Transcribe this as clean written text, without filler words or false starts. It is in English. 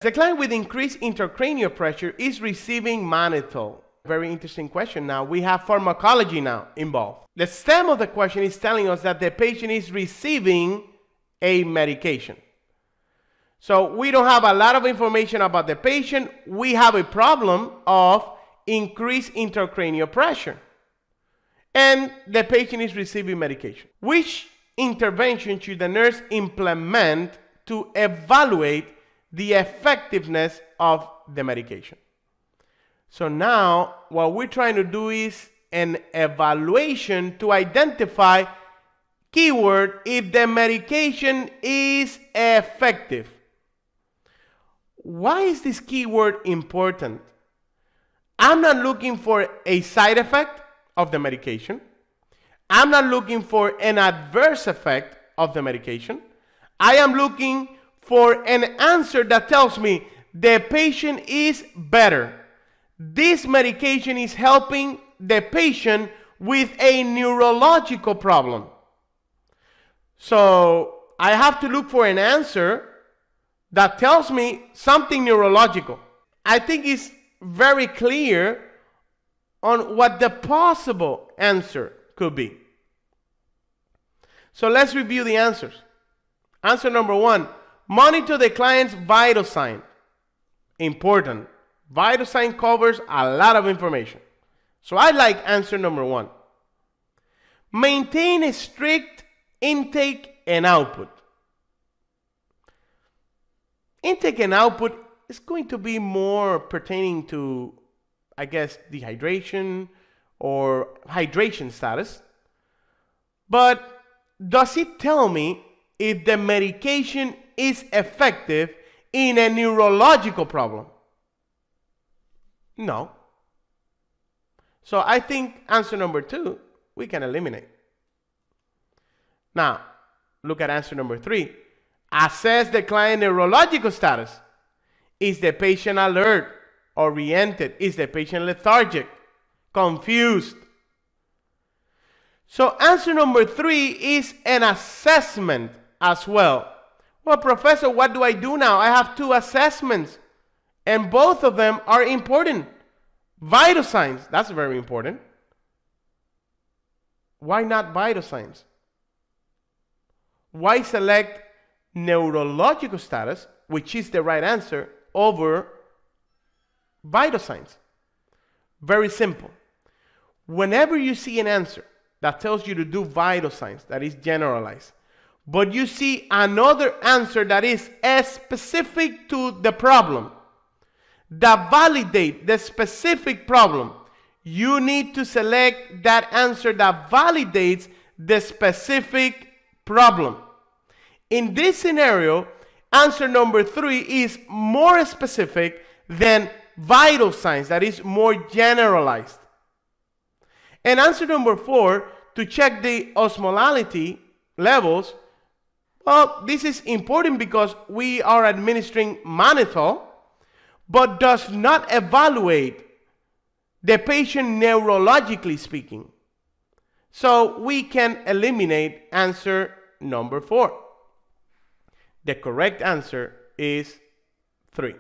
The client with increased intracranial pressure is receiving mannitol. Very interesting question. Now we have pharmacology now involved. The stem of the question is telling us that the patient is receiving a medication. So we don't have a lot of information about the patient. We have a problem of increased intracranial pressure. And the patient is receiving medication. Which intervention should the nurse implement to evaluate the effectiveness of the medication? So now what we're trying to do is an evaluation to identify, keyword, if the medication is effective. Why is this keyword important? I'm not looking for a side effect of the medication. I'm not looking for an adverse effect of the medication. I am looking for an answer that tells me the patient is better. This medication is helping the patient with a neurological problem. So I have to look for an answer that tells me something neurological. I think it's very clear on what the possible answer could be. So let's review the answers. Answer number 1, monitor the client's vital sign. Important. Vital sign covers a lot of information. So I like answer number 1. Maintain a strict intake and output. Intake and output is going to be more pertaining to, I guess, dehydration or hydration status. But does it tell me if the medication is effective in a neurological problem? No. So I think answer number 2 we can eliminate. Now, look at answer number 3. Assess the client neurological status. Is the patient alert, oriented? Is the patient lethargic, confused? So answer number 3 is an assessment as well. Well, professor, what do I do now? I have 2 assessments, and both of them are important. Vital signs, that's very important. Why not vital signs? Why select neurological status, which is the right answer, over vital signs? Very simple. Whenever you see an answer that tells you to do vital signs, that is generalized, but you see another answer that is specific to the problem, that validate the specific problem, you need to select that answer that validates the specific problem. In this scenario, answer number 3 is more specific than vital signs, that is more generalized. And answer number 4, to check the osmolality levels, well, this is important because we are administering mannitol, but does not evaluate the patient neurologically speaking. So we can eliminate answer number 4. The correct answer is 3.